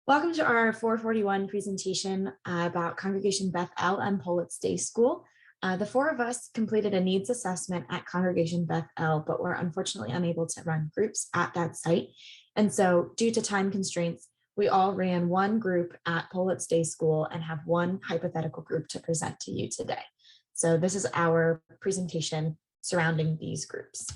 Welcome to our 441 presentation about Congregation Beth El and Politz Day School. The four of us completed a needs assessment at Congregation Beth El, but were unfortunately unable to run groups at that site. And so due to time constraints, we all ran one group at Politz Day School and have one hypothetical group to present to you today. So this is our presentation surrounding these groups.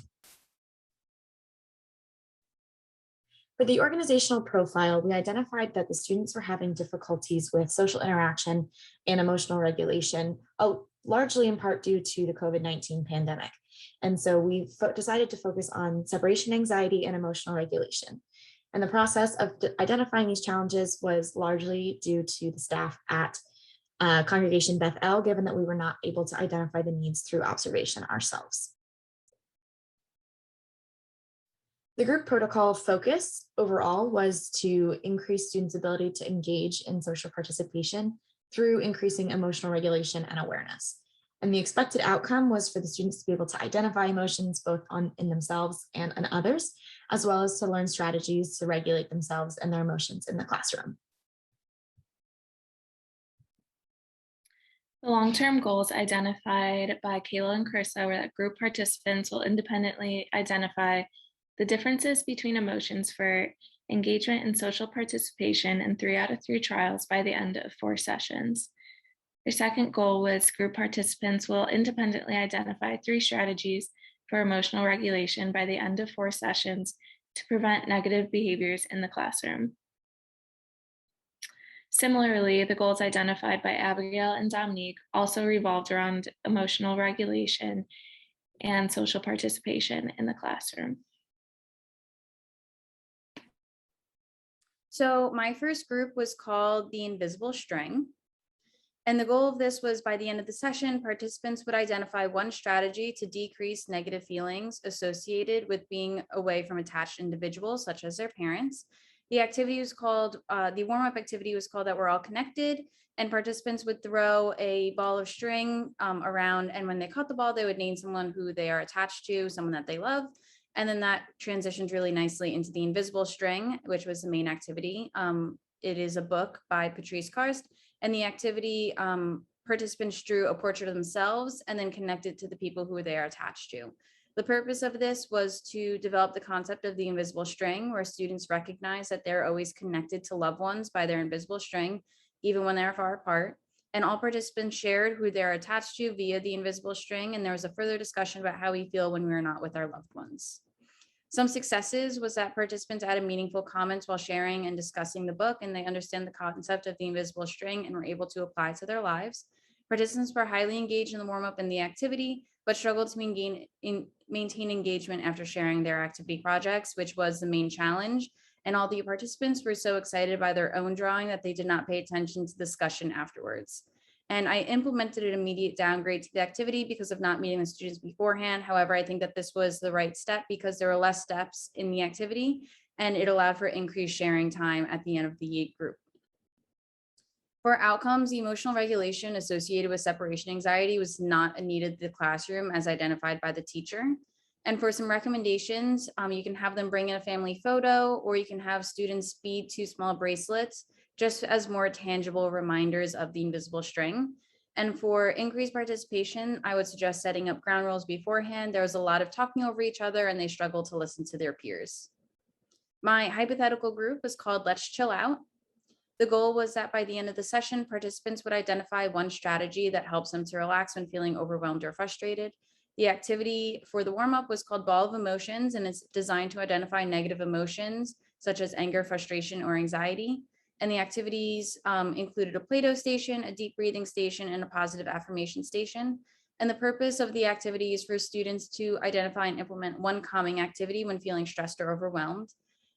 For the organizational profile, we identified that the students were having difficulties with social interaction and emotional regulation, largely in part due to the COVID-19 pandemic. And so we decided to focus on separation anxiety and emotional regulation. And the process of identifying these challenges was largely due to the staff at Congregation Beth El, given that we were not able to identify the needs through observation ourselves. The group protocol focus overall was to increase students' ability to engage in social participation through increasing emotional regulation and awareness. And the expected outcome was for the students to be able to identify emotions both in themselves and in others, as well as to learn strategies to regulate themselves and their emotions in the classroom. The long-term goals identified by Kayla and Carissa were that group participants will independently identify the differences between emotions for engagement and social participation in 3 out of 3 trials by the end of 4 sessions. Their second goal was group participants will independently identify 3 strategies for emotional regulation by the end of 4 sessions to prevent negative behaviors in the classroom. Similarly, the goals identified by Abigail and Dominique also revolved around emotional regulation and social participation in the classroom. So my first group was called the Invisible String. And the goal of this was by the end of the session, participants would identify one strategy to decrease negative feelings associated with being away from attached individuals, such as their parents. The activity was called, the warm-up activity was called That We're All Connected, and participants would throw a ball of string around, and when they caught the ball, they would name someone who they are attached to, someone that they love. And then that transitioned really nicely into the Invisible String, which was the main activity. It is a book by Patrice Karst, and the activity participants drew a portrait of themselves and then connected to the people who they are attached to. The purpose of this was to develop the concept of the invisible string, where students recognize that they're always connected to loved ones by their invisible string, even when they're far apart. And all participants shared who they're attached to via the invisible string, and there was a further discussion about how we feel when we're not with our loved ones. Some successes was that participants added meaningful comments while sharing and discussing the book, and they understand the concept of the invisible string and were able to apply to their lives. Participants were highly engaged in the warm-up and the activity, but struggled to maintain engagement after sharing their activity projects, which was the main challenge. And all the participants were so excited by their own drawing that they did not pay attention to the discussion afterwards. And I implemented an immediate downgrade to the activity because of not meeting the students beforehand. However, I think that this was the right step because there were less steps in the activity and it allowed for increased sharing time at the end of the group. For outcomes, the emotional regulation associated with separation anxiety was not needed in the classroom as identified by the teacher. And for some recommendations, you can have them bring in a family photo, or you can have students bead 2 small bracelets just as more tangible reminders of the invisible string. And for increased participation, I would suggest setting up ground rules beforehand. There was a lot of talking over each other and they struggled to listen to their peers. My hypothetical group was called Let's Chill Out. The goal was that by the end of the session, participants would identify one strategy that helps them to relax when feeling overwhelmed or frustrated. The activity for the warm-up was called Ball of Emotions, and it's designed to identify negative emotions such as anger, frustration, or anxiety. And the activities included a Play-Doh station, a deep breathing station, and a positive affirmation station. And the purpose of the activity is for students to identify and implement one calming activity when feeling stressed or overwhelmed.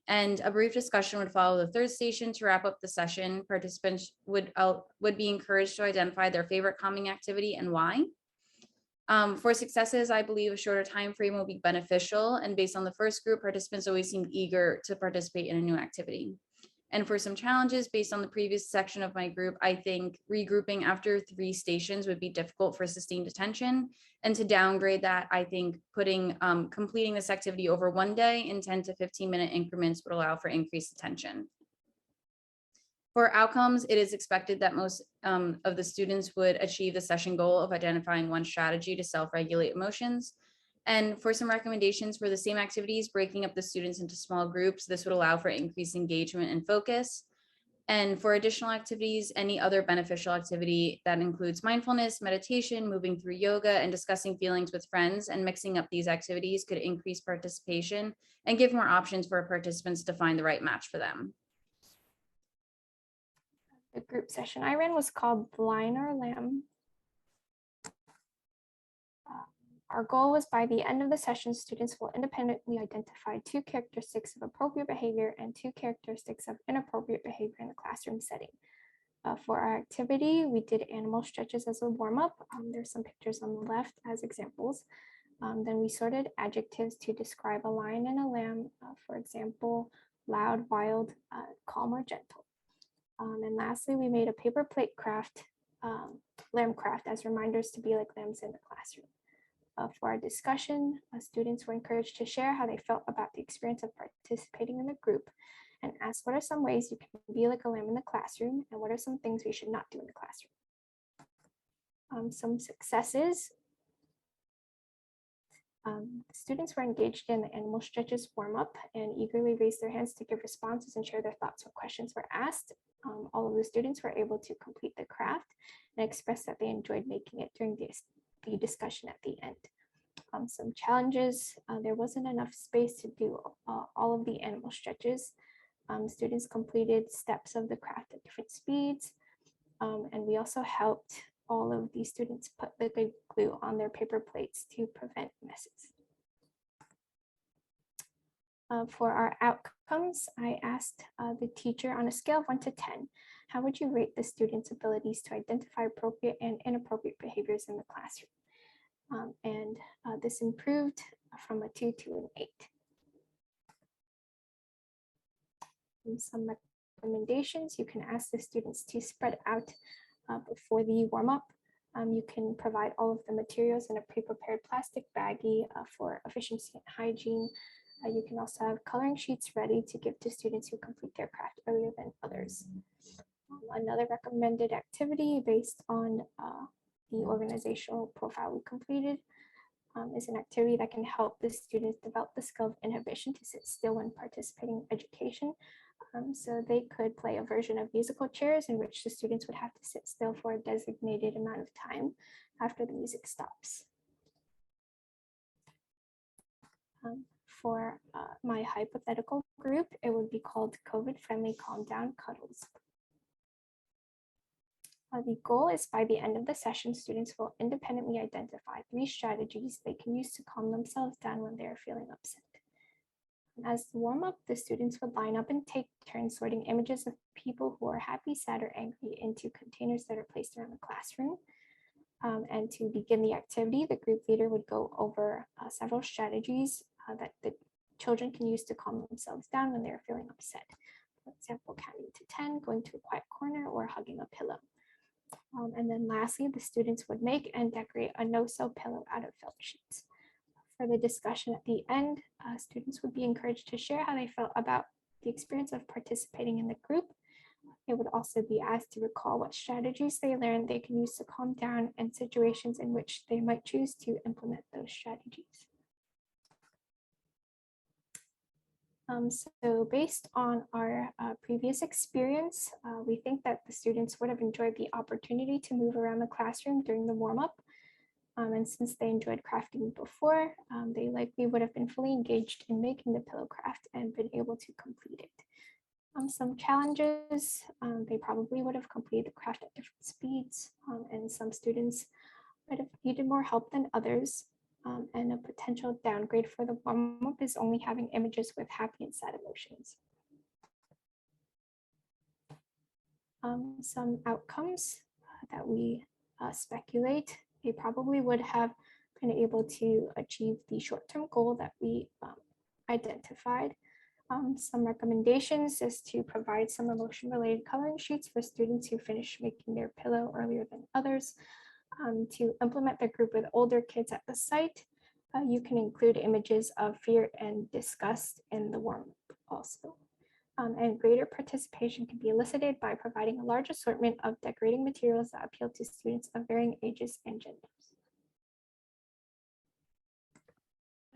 And a brief discussion would follow the third station to wrap up the session. Participants would be encouraged to identify their favorite calming activity and why. For successes, I believe a shorter time frame will be beneficial. And based on the first group, participants always seemed eager to participate in a new activity. And for some challenges based on the previous section of my group, I think regrouping after 3 stations would be difficult for sustained attention. And to downgrade that, I think completing this activity over one day in 10 to 15-minute increments would allow for increased attention. For outcomes, it is expected that most of the students would achieve the session goal of identifying one strategy to self-regulate emotions. And for some recommendations for the same activities, breaking up the students into small groups, this would allow for increased engagement and focus. And for additional activities, any other beneficial activity that includes mindfulness, meditation, moving through yoga, and discussing feelings with friends, and mixing up these activities could increase participation and give more options for participants to find the right match for them. The group session I ran was called Lion or Lamb. Our goal was by the end of the session, students will independently identify 2 characteristics of appropriate behavior and 2 characteristics of inappropriate behavior in the classroom setting. For our activity, we did animal stretches as a warm-up. There's some pictures on the left as examples. Then we sorted adjectives to describe a lion and a lamb, for example, loud, wild, calm, or gentle. And lastly, we made a paper plate craft, lamb craft, as reminders to be like lambs in the classroom. For our discussion, students were encouraged to share how they felt about the experience of participating in the group and ask what are some ways you can be like a lamb in the classroom and what are some things we should not do in the classroom. Some successes. Students were engaged in the animal stretches warm-up and eagerly raised their hands to give responses and share their thoughts when questions were asked. All of the students were able to complete the craft and express that they enjoyed making it during the discussion at the end. Some challenges, there wasn't enough space to do all of the animal stretches. Students completed steps of the craft at different speeds. And we also helped all of the students put liquid glue on their paper plates to prevent messes. For our outcomes, I asked the teacher on a scale of 1 to 10, how would you rate the students' abilities to identify appropriate and inappropriate behaviors in the classroom? This improved from a 2 to an 8. And some recommendations, you can ask the students to spread out before the warm-up. You can provide all of the materials in a pre-prepared plastic baggie for efficiency and hygiene. You can also have coloring sheets ready to give to students who complete their craft earlier than others. Another recommended activity based on the organizational profile we completed is an activity that can help the students develop the skill of inhibition to sit still when participating in education. So they could play a version of musical chairs in which the students would have to sit still for a designated amount of time after the music stops. For my hypothetical group, it would be called COVID-friendly calm down cuddles. The goal is by the end of the session, students will independently identify 3 strategies they can use to calm themselves down when they are feeling upset. As the warm-up, the students would line up and take turns sorting images of people who are happy, sad, or angry into containers that are placed around the classroom. And to begin the activity, the group leader would go over several strategies that the children can use to calm themselves down when they're feeling upset. For example, counting to 10, going to a quiet corner, or hugging a pillow. And then lastly, the students would make and decorate a no-sew pillow out of felt sheets. For the discussion at the end, students would be encouraged to share how they felt about the experience of participating in the group. They would also be asked to recall what strategies they learned they can use to calm down and situations in which they might choose to implement those strategies. So based on our previous experience, we think that the students would have enjoyed the opportunity to move around the classroom during the warm-up. And since they enjoyed crafting before, they likely would have been fully engaged in making the pillow craft and been able to complete it. Some challenges, they probably would have completed the craft at different speeds, and some students might have needed more help than others. And a potential downgrade for the warm-up is only having images with happy and sad emotions. Some outcomes that we speculate, they probably would have been able to achieve the short-term goal that we identified. Some recommendations is to provide some emotion-related coloring sheets for students who finish making their pillow earlier than others. To implement the group with older kids at the site, you can include images of fear and disgust in the warm-up also. And greater participation can be elicited by providing a large assortment of decorating materials that appeal to students of varying ages and genders.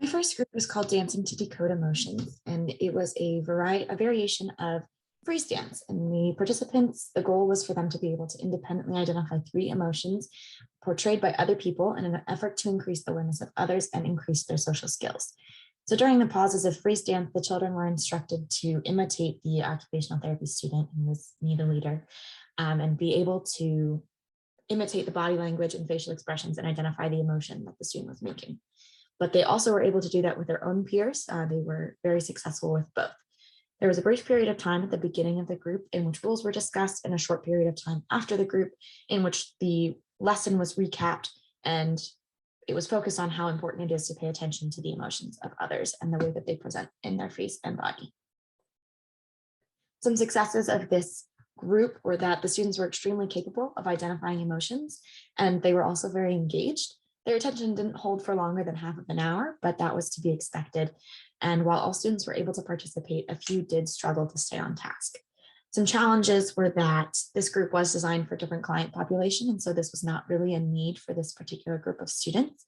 My first group was called Dancing to Decode Emotions, and it was a variation of freeze dance. And the participants, the goal was for them to be able to independently identify 3 emotions portrayed by other people in an effort to increase the awareness of others and increase their social skills. So during the pauses of freeze dance, the children were instructed to imitate the occupational therapy student, who was me, the leader, and be able to imitate the body language and facial expressions and identify the emotion that the student was making. But they also were able to do that with their own peers. They were very successful with both. There was a brief period of time at the beginning of the group in which rules were discussed, and a short period of time after the group in which the lesson was recapped, and it was focused on how important it is to pay attention to the emotions of others and the way that they present in their face and body. Some successes of this group were that the students were extremely capable of identifying emotions, and they were also very engaged. Their attention didn't hold for longer than half of an hour, but that was to be expected. And while all students were able to participate, a few did struggle to stay on task. Some challenges were that this group was designed for different client population, and so this was not really a need for this particular group of students.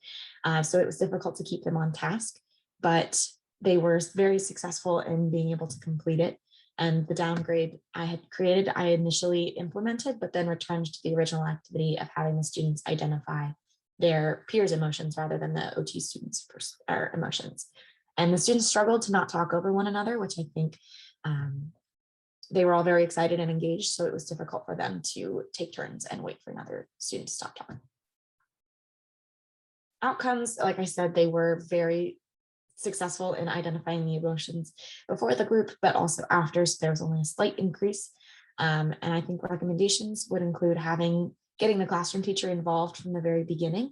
So it was difficult to keep them on task, but they were very successful in being able to complete it. And the downgrade I had created, I initially implemented, but then returned to the original activity of having the students identify their peers' emotions rather than the OT students' emotions. And the students struggled to not talk over one another, which I think they were all very excited and engaged, so it was difficult for them to take turns and wait for another student to stop talking. Outcomes, like I said, they were very successful in identifying the emotions before the group, but also after, so there was only a slight increase. And I think recommendations would include getting the classroom teacher involved from the very beginning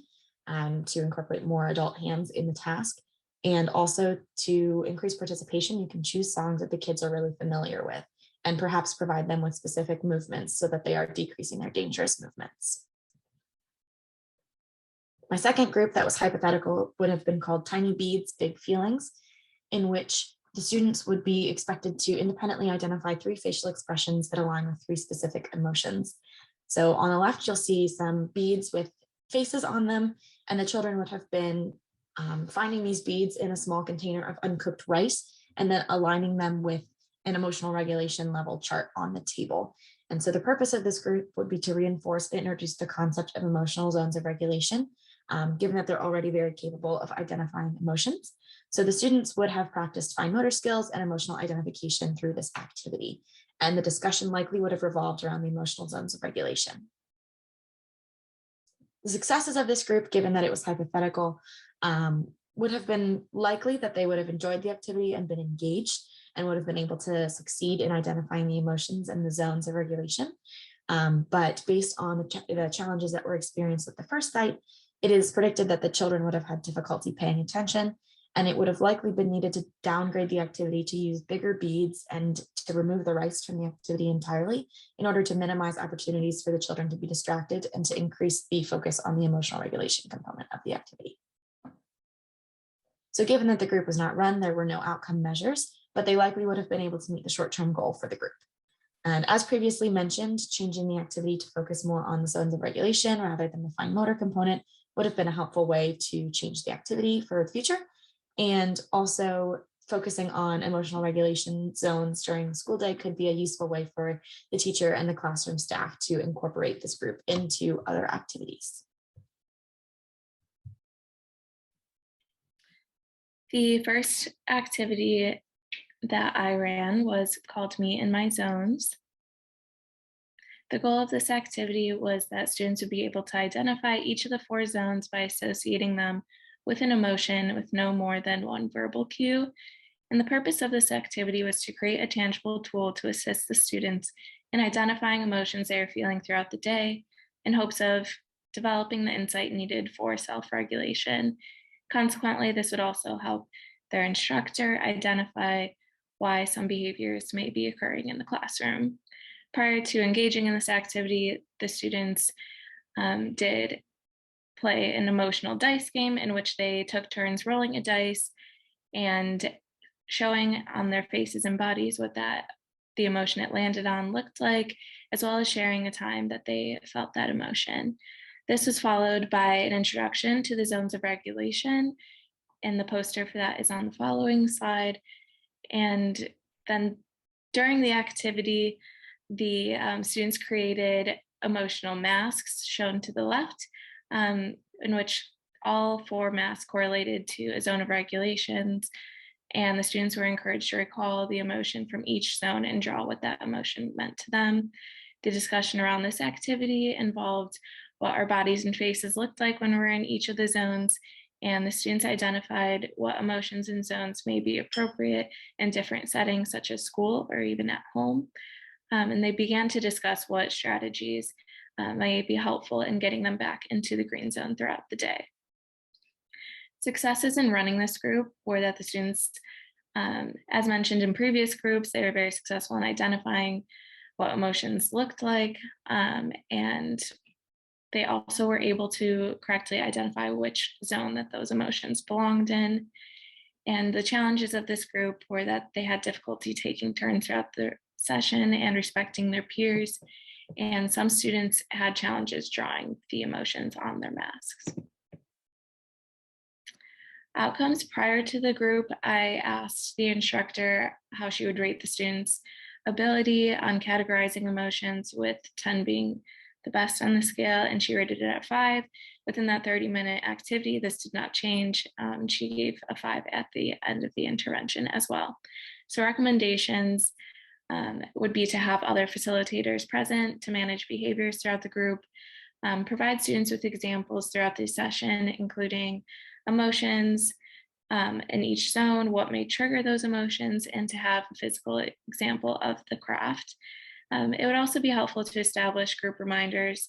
to incorporate more adult hands in the task. And also to increase participation, you can choose songs that the kids are really familiar with and perhaps provide them with specific movements so that they are decreasing their dangerous movements. My second group that was hypothetical would have been called Tiny Beads, Big Feelings, in which the students would be expected to independently identify 3 facial expressions that align with 3 specific emotions. So on the left, you'll see some beads with faces on them, and the children would have been finding these beads in a small container of uncooked rice and then aligning them with an emotional regulation level chart on the table. And so the purpose of this group would be to reinforce and introduce the concept of emotional zones of regulation, given that they're already very capable of identifying emotions. So the students would have practiced fine motor skills and emotional identification through this activity. And the discussion likely would have revolved around the emotional zones of regulation. The successes of this group, given that it was hypothetical, would have been likely that they would have enjoyed the activity and been engaged and would have been able to succeed in identifying the emotions and the zones of regulation. But based on the challenges that were experienced at the first site, it is predicted that the children would have had difficulty paying attention, and it would have likely been needed to downgrade the activity to use bigger beads and to remove the rice from the activity entirely in order to minimize opportunities for the children to be distracted and to increase the focus on the emotional regulation component of the activity. So given that the group was not run, there were no outcome measures, but they likely would have been able to meet the short-term goal for the group. And as previously mentioned, changing the activity to focus more on the zones of regulation rather than the fine motor component would have been a helpful way to change the activity for the future. And also focusing on emotional regulation zones during the school day could be a useful way for the teacher and the classroom staff to incorporate this group into other activities. The first activity that I ran was called Meet in My Zones. The goal of this activity was that students would be able to identify each of the 4 zones by associating them with an emotion with no more than one verbal cue. And the purpose of this activity was to create a tangible tool to assist the students in identifying emotions they are feeling throughout the day in hopes of developing the insight needed for self-regulation. Consequently, this would also help their instructor identify why some behaviors may be occurring in the classroom. Prior to engaging in this activity, the students did play an emotional dice game in which they took turns rolling a dice and showing on their faces and bodies what that the emotion it landed on looked like, as well as sharing a time that they felt that emotion. This was followed by an introduction to the zones of regulation, and the poster for that is on the following slide. And then during the activity, the students created emotional masks shown to the left, in which all 4 masks correlated to a zone of regulations, and the students were encouraged to recall the emotion from each zone and draw what that emotion meant to them. The discussion around this activity involved what our bodies and faces looked like when we're in each of the zones, and the students identified what emotions and zones may be appropriate in different settings, such as school or even at home. And they began to discuss what strategies might be helpful in getting them back into the green zone throughout the day. Successes in running this group were that the students, as mentioned in previous groups, they were very successful in identifying what emotions looked like, and they also were able to correctly identify which zone that those emotions belonged in. And the challenges of this group were that they had difficulty taking turns throughout the session and respecting their peers. And some students had challenges drawing the emotions on their masks. Outcomes prior to the group, I asked the instructor how she would rate the students' ability on categorizing emotions, with 10 being the best on the scale, and she rated it at 5. Within that 30-minute activity, this did not change. She gave a 5 at the end of the intervention as well. So recommendations would be to have other facilitators present to manage behaviors throughout the group, provide students with examples throughout the session, including emotions in each zone, what may trigger those emotions, and to have a physical example of the craft. It would also be helpful to establish group reminders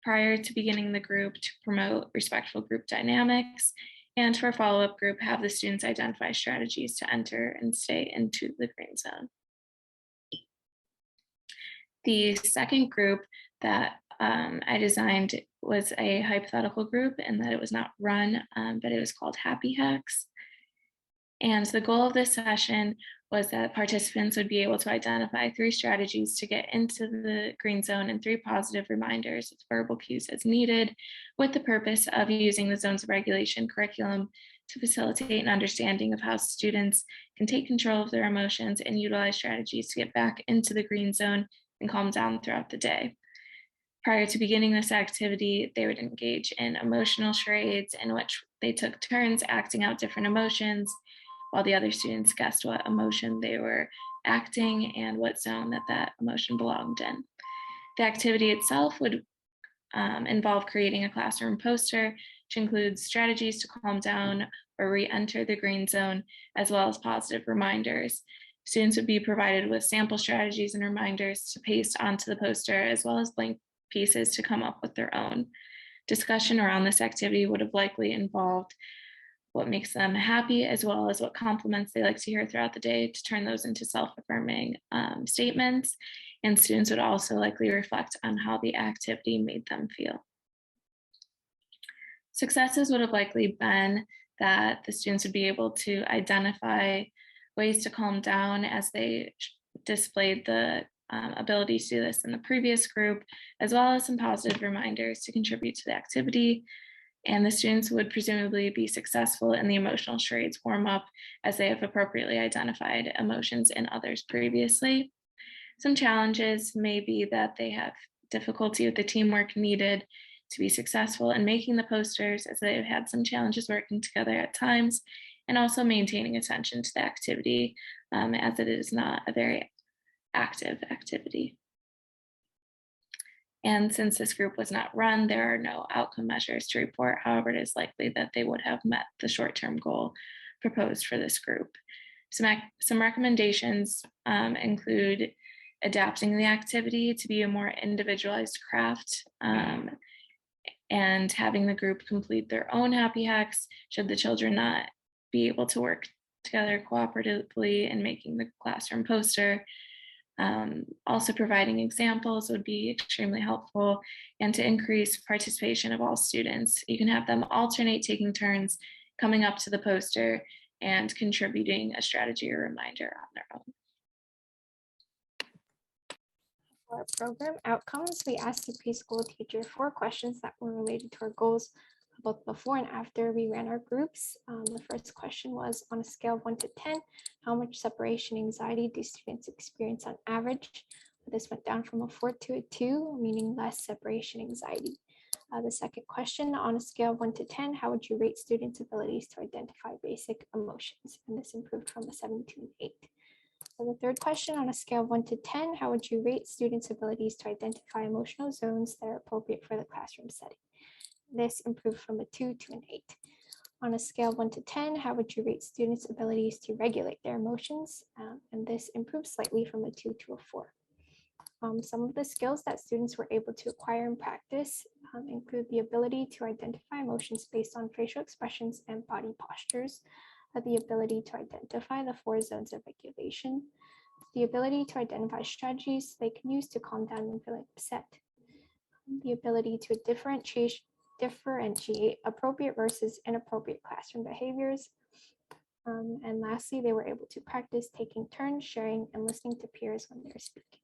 prior to beginning the group to promote respectful group dynamics, and for a follow-up group, have the students identify strategies to enter and stay into the green zone. The second group that I designed was a hypothetical group, in that it was not run, but it was called Happy Hacks. And the goal of this session was that participants would be able to identify 3 strategies to get into the green zone and 3 positive reminders of verbal cues as needed, with the purpose of using the zones of regulation curriculum to facilitate an understanding of how students can take control of their emotions and utilize strategies to get back into the green zone and calm down throughout the day. Prior to beginning this activity, they would engage in emotional charades in which they took turns acting out different emotions, while the other students guessed what emotion they were acting and what zone that emotion belonged in. The activity itself would involve creating a classroom poster, which includes strategies to calm down or re-enter the green zone, as well as positive reminders. Students would be provided with sample strategies and reminders to paste onto the poster, as well as blank pieces to come up with their own. Discussion around this activity would have likely involved what makes them happy, as well as what compliments they like to hear throughout the day, to turn those into self-affirming statements. And students would also likely reflect on how the activity made them feel. Successes would have likely been that the students would be able to identify ways to calm down as they displayed the ability to do this in the previous group, as well as some positive reminders to contribute to the activity. And the students would presumably be successful in the emotional charades warm-up, as they have appropriately identified emotions in others previously. Some challenges may be that they have difficulty with the teamwork needed to be successful in making the posters, as they have had some challenges working together at times, and also maintaining attention to the activity, as it is not a very active activity. And since this group was not run, there are no outcome measures to report. However, it is likely that they would have met the short-term goal proposed for this group. Some recommendations include adapting the activity to be a more individualized craft, and having the group complete their own happy hacks should the children not be able to work together cooperatively in making the classroom poster. Also providing examples would be extremely helpful, and to increase participation of all students. You can have them alternate taking turns coming up to the poster and contributing a strategy or reminder on their own. For our program outcomes, we asked the preschool teacher 4 questions that were related to our goals, both before and after we ran our groups. The first question was, on a scale of 1 to 10, how much separation anxiety do students experience on average? This went down from a 4 to a 2, meaning less separation anxiety. The second question, on a scale of 1 to 10, how would you rate students' abilities to identify basic emotions? And this improved from a 7 to an 8. So the third question, on a scale of 1 to 10, how would you rate students' abilities to identify emotional zones that are appropriate for the classroom setting? This improved from a 2 to an 8. On a scale of 1 to 10, how would you rate students' abilities to regulate their emotions? And this improved slightly from a 2 to a 4. Some of the skills that students were able to acquire in practice include the ability to identify emotions based on facial expressions and body postures, the ability to identify the 4 zones of regulation, the ability to identify strategies they can use to calm down when feeling upset, the ability to differentiate appropriate versus inappropriate classroom behaviors. And lastly, they were able to practice taking turns, sharing, and listening to peers when they're speaking.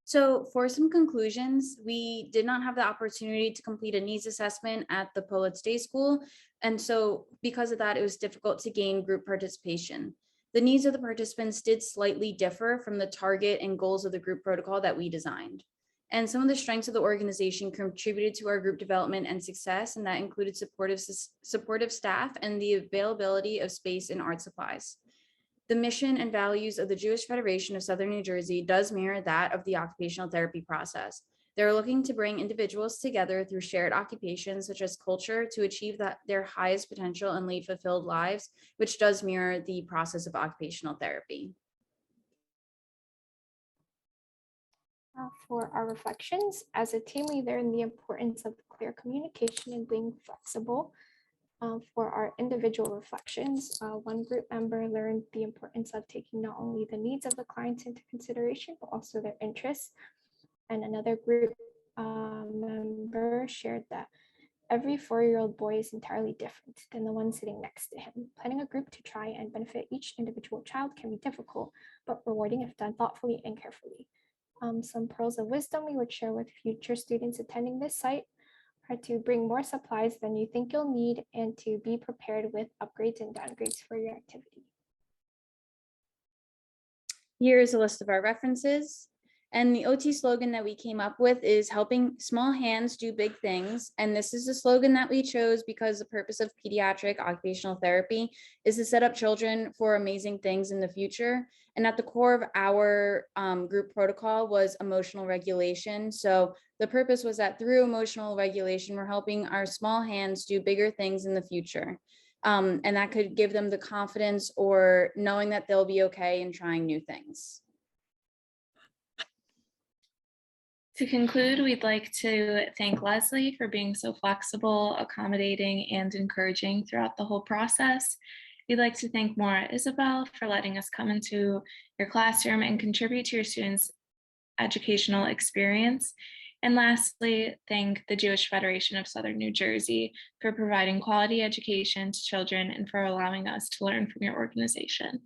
So for some conclusions, we did not have the opportunity to complete a needs assessment at the Politz Day School. And so because of that, it was difficult to gain group participation. The needs of the participants did slightly differ from the target and goals of the group protocol that we designed. And some of the strengths of the organization contributed to our group development and success, and that included supportive staff and the availability of space and art supplies. The mission and values of the Jewish Federation of Southern New Jersey does mirror that of the occupational therapy process. They're looking to bring individuals together through shared occupations such as culture to achieve their highest potential and lead fulfilled lives, which does mirror the process of occupational therapy. For our reflections, as a team, we learned the importance of clear communication and being flexible. For our individual reflections, one group member learned the importance of taking not only the needs of the clients into consideration, but also their interests. And another group member shared that every 4-year-old boy is entirely different than the one sitting next to him. Planning a group to try and benefit each individual child can be difficult, but rewarding if done thoughtfully and carefully. Some pearls of wisdom we would share with future students attending this site are to bring more supplies than you think you'll need and to be prepared with upgrades and downgrades for your activity. Here is a list of our references. And the OT slogan that we came up with is helping small hands do big things. And this is a slogan that we chose because the purpose of pediatric occupational therapy is to set up children for amazing things in the future. And at the core of our group protocol was emotional regulation. So the purpose was that through emotional regulation, we're helping our small hands do bigger things in the future. And that could give them the confidence or knowing that they'll be okay in trying new things. To conclude, we'd like to thank Leslie for being so flexible, accommodating, and encouraging throughout the whole process. We'd like to thank Maura Isabel for letting us come into your classroom and contribute to your students' educational experience. And lastly, thank the Jewish Federation of Southern New Jersey for providing quality education to children and for allowing us to learn from your organization.